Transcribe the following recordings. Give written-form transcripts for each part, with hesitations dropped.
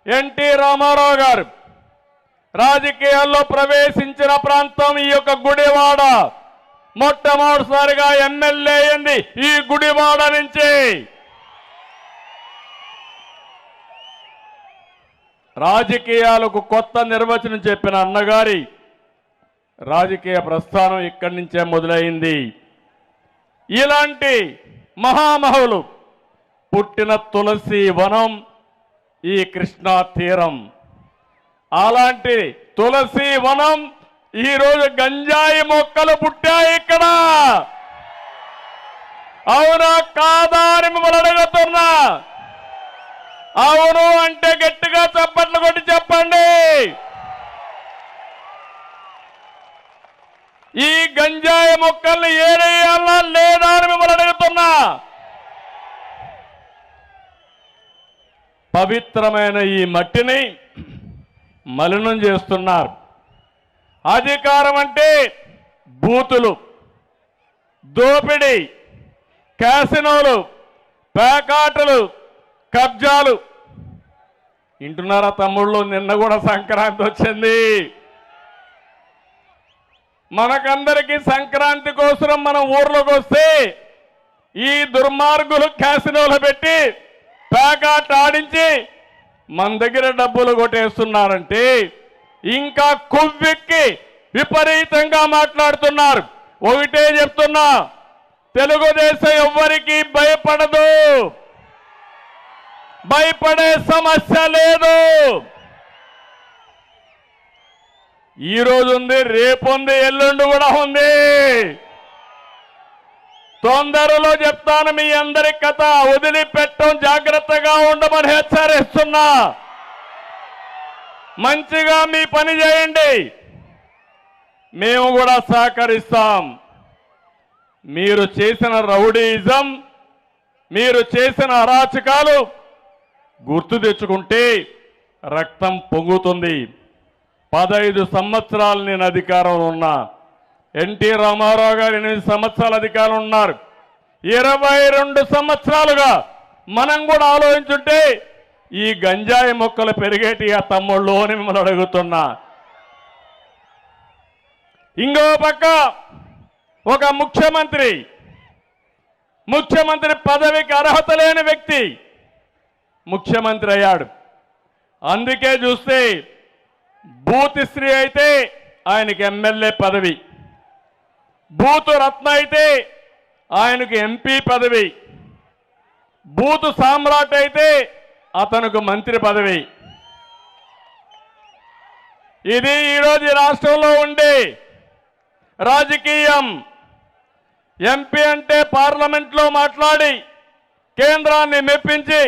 NT Ramarao గారు రాజకీయాల్లో ప్రవేశించిన ప్రాంతం ఈ యొక్క గుడివాడ. మొట్టమొదటిసారిగా ఎమ్మెల్యే అయింది ఈ గుడివాడ నుంచి. రాజకీయాలకు కొత్త నిర్వచనం చెప్పిన అన్నగారి రాజకీయ ప్రస్థానం ఇక్కడి నుంచే మొదలైంది. ఇలాంటి మహామహులు పుట్టిన తులసి వనం ఈ కృష్ణా తీరం. అలాంటి తులసి వనం ఈరోజు గంజాయి మొక్కలు పుట్టాయి ఇక్కడ. అవునా కాదా అని మిమ్మల్ని అడుగుతున్నా. అవును అంటే గట్టిగా చప్పట్లు కొట్టి చెప్పండి. ఈ గంజాయి మొక్కల్ని ఏరేయాలా లేదా అని మిమ్మల్ని అడుగుతున్నా. పవిత్రమైన ఈ మట్టిని మలినం చేస్తున్నారు. అధికారం అంటే బూతులు, దోపిడీ, క్యాసినోలు, పేకాటలు, కబ్జాలు. వింటున్నారా తమ్ముళ్ళు? నిన్న కూడా సంక్రాంతి వచ్చింది. మనకందరికీ సంక్రాంతి కోసం మనం ఊర్లోకి వస్తే ఈ దుర్మార్గులు క్యాసినోలు పెట్టి పేకాట ఆడించి మన దగ్గర డబ్బులు కొట్టేస్తున్నారంటే ఇంకా కొవ్వెక్కి విపరీతంగా మాట్లాడుతున్నారు. ఒకటే చెప్తున్నా, తెలుగుదేశం ఎవ్వరికీ భయపడదు, భయపడే సమస్య లేదు. ఈ రోజు ఉంది, రేపు ఉంది, ఎల్లుండి కూడా ఉంది. తొందరలో చెప్తాను మీ అందరి కథ. వదిలిపెట్టం, జాగ్రత్తగా ఉండమని హెచ్చరిస్తున్నా. మంచిగా మీ పని చేయండి, మేము కూడా సహకరిస్తాం. మీరు చేసిన రౌడీయిజం, మీరు చేసిన అరాచకాలు గుర్తు తెచ్చుకుంటే రక్తం పొంగుతుంది. 15 సంవత్సరాలు నేను అధికారంలో ఉన్నా. ఎన్టీ రామారావు గారు 8 సంవత్సరాల అధికారం ఉన్నారు. 22 సంవత్సరాలుగా మనం కూడా ఆలోచించుంటే ఈ గంజాయి మొక్కలు పెరిగేటి ఆ తమ్ముళ్ళు అని మిమ్మల్ని అడుగుతున్నా. ఇంకో పక్క ఒక ముఖ్యమంత్రి పదవికి అర్హత లేని వ్యక్తి ముఖ్యమంత్రి అయ్యాడు. అందుకే చూస్తే బూత్ శ్రీ అయితే ఆయనకి ఎమ్మెల్యే పదవి, బూతు రత్న అయితే ఆయనకు ఎంపీ పదవి, బూతు సామ్రాట్ అయితే అతనికి మంత్రి పదవి. ఇది ఈరోజు రాష్ట్రంలో ఉండే రాజకీయం. ఎంపీ అంటే పార్లమెంట్లో మాట్లాడి కేంద్రాన్ని మెప్పించి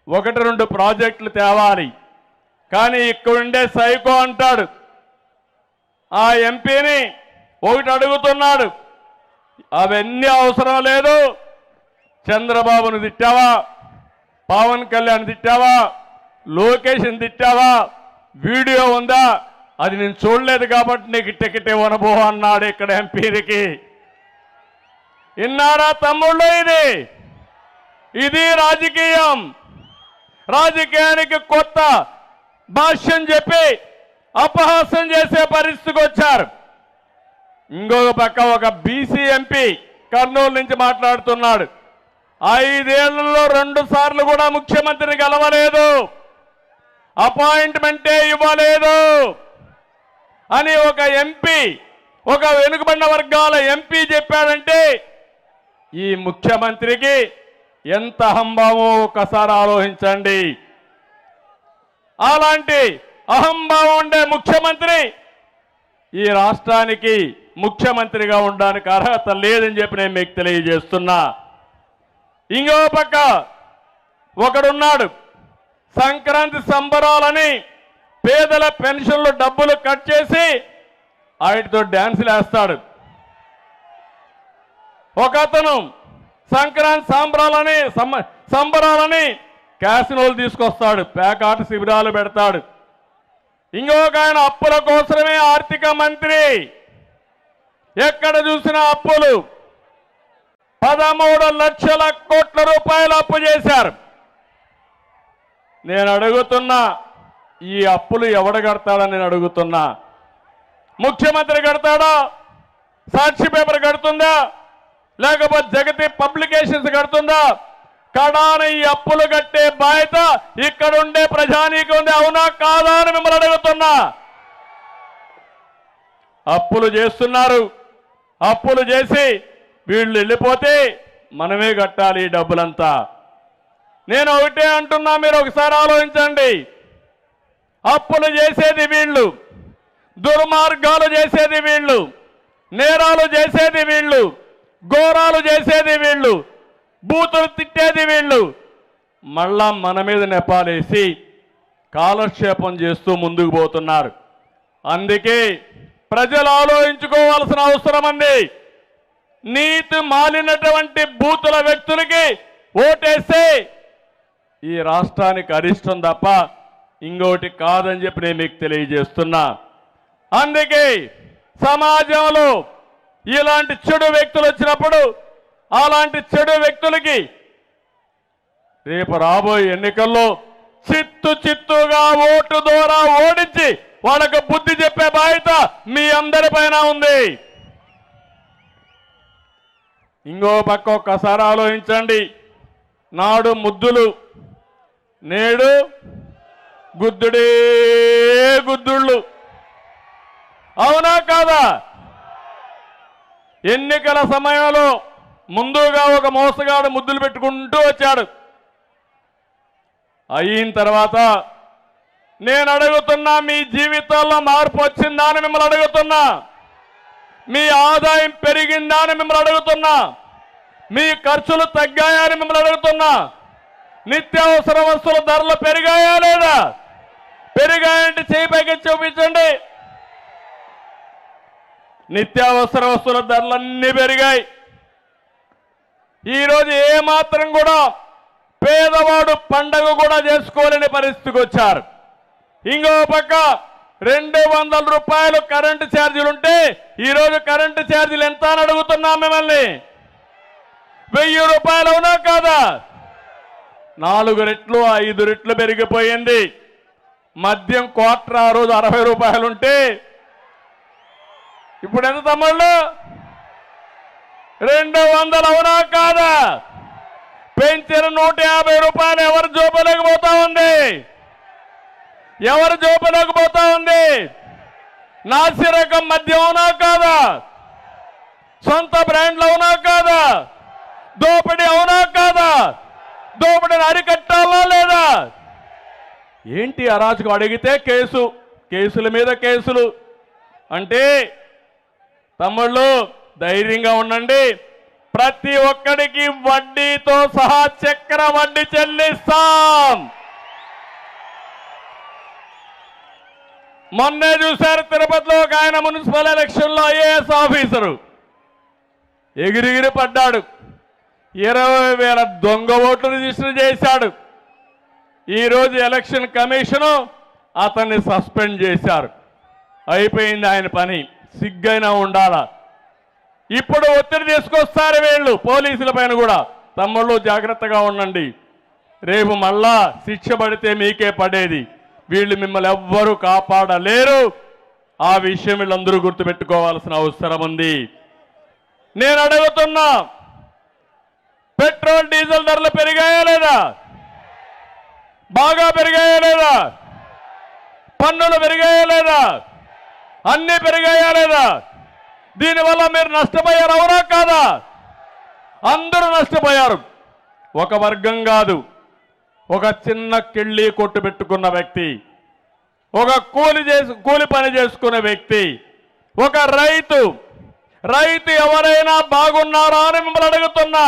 1-2 ప్రాజెక్టులు తేవాలి. కానీ ఇక్కడుండే సైకో అంటాడు, ఆ ఎంపీని ఒకటి అడుగుతున్నాడు, అవన్నీ అవసరం లేదు, చంద్రబాబును తిట్టావా, పవన్ కళ్యాణ్ తిట్టావా, లోకేష్ని తిట్టావా, వీడియో ఉందా, అది నేను చూడలేదు కాబట్టి నీకు టికెట్ ఇవ్వనబో అన్నాడు ఇక్కడ ఎంపీకి. విన్నారా తమ్ముళ్ళు? ఇది రాజకీయం. రాజకీయానికి కొత్త భాష్యం చెప్పి అపహాస్యం చేసే పరిస్థితికి వచ్చారు. ఇంకొక పక్క ఒక బీసీ ఎంపీ కర్నూలు నుంచి మాట్లాడుతున్నాడు. 5 ఏళ్లలో 2 సార్లు కూడా ముఖ్యమంత్రిని గెలవలేదు, అపాయింట్మెంటే ఇవ్వలేదు అని ఒక ఎంపీ, ఒక వెనుకబడిన వర్గాల ఎంపీ చెప్పాడంటే ఈ ముఖ్యమంత్రికి ఎంత అహంభావమో ఒకసారి ఆలోచించండి. అలాంటి అహంభావం ఉండే ముఖ్యమంత్రి ఈ రాష్ట్రానికి ముఖ్యమంత్రిగా ఉండడానికి అర్హత లేదని చెప్పి నేను మీకు తెలియజేస్తున్నా. ఇంకో పక్క ఒకడున్నాడు, సంక్రాంతి సంబరాలని పేదల పెన్షన్లు డబ్బులు కట్ చేసి వాటితో డ్యాన్సులు వేస్తాడు. ఒక అతను సంక్రాంతి సంబరాలని క్యాసినోలు తీసుకొస్తాడు, పేకాట శిబిరాలు పెడతాడు. ఇంకొక ఆయన అప్పుల కోసమే ఆర్థిక మంత్రి, ఎక్కడ చూసినా అప్పులు. 13 లక్షల కోట్ల రూపాయలు అప్పు చేశారు. నేను అడుగుతున్నా, ఈ అప్పులు ఎవడు కడతాడని నేను అడుగుతున్నా. ముఖ్యమంత్రి కడతాడా? సాక్షి పేపర్ కడుతుందా? లేకపోతే జగతి పబ్లికేషన్స్ కడుతుందా? కడాన ఈ అప్పులు కట్టే బాధ్యత ఇక్కడుండే ప్రజానీకం ఉంది. అవునా కాదా అని మిమ్మల్ని అడుగుతున్నా. అప్పులు చేస్తున్నారు. అప్పులు చేసి వీళ్ళు వెళ్ళిపోతే మనమే కట్టాలి ఈ డబ్బులంతా. నేను ఒకటే అంటున్నా, మీరు ఒకసారి ఆలోచించండి. అప్పులు చేసేది వీళ్ళు, దుర్మార్గాలు చేసేది వీళ్ళు, నేరాలు చేసేది వీళ్ళు, ఘోరాలు చేసేది వీళ్ళు, బూతులు తిట్టేది వీళ్ళు. మళ్ళా మన మీద నెపాలేసి కాలక్షేపం చేస్తూ ముందుకు పోతున్నారు. అందుకే ప్రజలు ఆలోచించుకోవాల్సిన అవసరం ఉంది. నీతి మాలినటువంటి బూతుల వ్యక్తులకి ఓటేస్తే ఈ రాష్ట్రానికి అరిష్టం తప్ప ఇంకోటి కాదని చెప్పి నేను మీకు తెలియజేస్తున్నా. అందుకే సమాజంలో ఇలాంటి చెడు వ్యక్తులు వచ్చినప్పుడు అలాంటి చెడు వ్యక్తులకి రేపు రాబోయే ఎన్నికల్లో చిత్తుగా ఓటు ద్వారా ఓడించి వాళ్ళకు బుద్ధి చెప్పే బాధ్యత మీ అందరిపైన ఉంది. ఇంకో పక్క ఒక్కసారి ఆలోచించండి. నాడు ముద్దులు, నేడు గుద్దుడే గుద్దుళ్ళు. అవునా కాదా? ఎన్నికల సమయంలో ముందుగా ఒక మోసగాడు ముద్దులు పెట్టుకుంటూ వచ్చాడు. అయిన తర్వాత నేను అడుగుతున్నా, మీ జీవితాల్లో మార్పు వచ్చిందా అని మిమ్మల్ని అడుగుతున్నా. మీ ఆదాయం పెరిగిందా అని మిమ్మల్ని అడుగుతున్నా. మీ ఖర్చులు తగ్గాయా అని మిమ్మల్ని అడుగుతున్నా. నిత్యావసర వస్తువుల ధరలు పెరిగాయా లేదా? పెరిగాయంటే చేయి పైకి చూపించండి. నిత్యావసర వస్తువుల ధరలన్నీ పెరిగాయి. ఈరోజు ఏమాత్రం కూడా పేదవాడు పండగ కూడా చేసుకోలేని పరిస్థితికి వచ్చారు. ఇంకో పక్క 200 రూపాయలు కరెంటు ఛార్జీలుంటే ఈరోజు కరెంటు ఛార్జీలు ఎంత అని అడుగుతున్నాం మిమ్మల్ని. 1000 రూపాయలు. అవునా కాదా? 4 రెట్లు 5 రెట్లు పెరిగిపోయింది. మద్యం క్వార్టర్ ఆ రోజు 60 రూపాయలుంటే ఇప్పుడు ఎంత తమ్ముళ్ళు? 200. అవునా కాదా? పెంచిన 150 రూపాయలు ఎవరి జోబులోకి పోతా ఉంది? ఎవరి జోబులోకి పోతా ఉంది? నాసిరకం మద్యం. అవునా కాదా? సొంత బ్రాండ్లు. అవునా కాదా? దోపిడీ. అవునా కాదా? దోపిడీని అరికట్టాలా లేదా? ఏంటి అరాచకం? అడిగితే కేసుల మీద కేసులు. అంటే తమ్ముళ్ళు ధైర్యంగా ఉండండి. ప్రతి ఒక్కడికి వడ్డీతో సహా చక్ర వడ్డీ చెల్లిస్తాం. మొన్నే చూశారు తిరుపతిలో ఒక ఆయన మున్సిపల్ ఎలక్షన్లో ఐఏఎస్ ఆఫీసరు ఎగిరిగిరి పడ్డాడు. 20,000 దొంగ ఓట్లు రిజిస్టర్ చేశాడు. ఈరోజు ఎలక్షన్ కమిషను అతన్ని సస్పెండ్ చేశారు. అయిపోయింది ఆయన పని. సిగ్గైనా ఉండాలా. ఇప్పుడు ఒత్తిడి తీసుకొస్తారు వీళ్ళు పోలీసుల పైన కూడా. తమ్ముళ్ళు జాగ్రత్తగా ఉండండి. రేపు మళ్ళా శిక్ష పడితే మీకే పడేది. వీళ్ళు మిమ్మల్ని ఎవ్వరూ కాపాడలేరు. ఆ విషయం వీళ్ళందరూ గుర్తుపెట్టుకోవాల్సిన అవసరం ఉంది. నేను అడుగుతున్నా, పెట్రోల్ డీజిల్ ధరలు పెరిగాయా లేదా? బాగా పెరిగాయా లేదా? పన్నులు పెరిగాయా లేదా? అన్నీ పెరిగాయా లేదా? దీనివల్ల మీరు నష్టపోయారు. అవునా కాదా? అందరూ నష్టపోయారు. ఒక వర్గం కాదు. ఒక చిన్న కిళ్ళి కొట్టు పెట్టుకున్న వ్యక్తి, ఒక కూలి పని చేసుకునే వ్యక్తి, ఒక రైతు ఎవరైనా బాగున్నారా అని మిమ్మల్ని అడుగుతున్నా.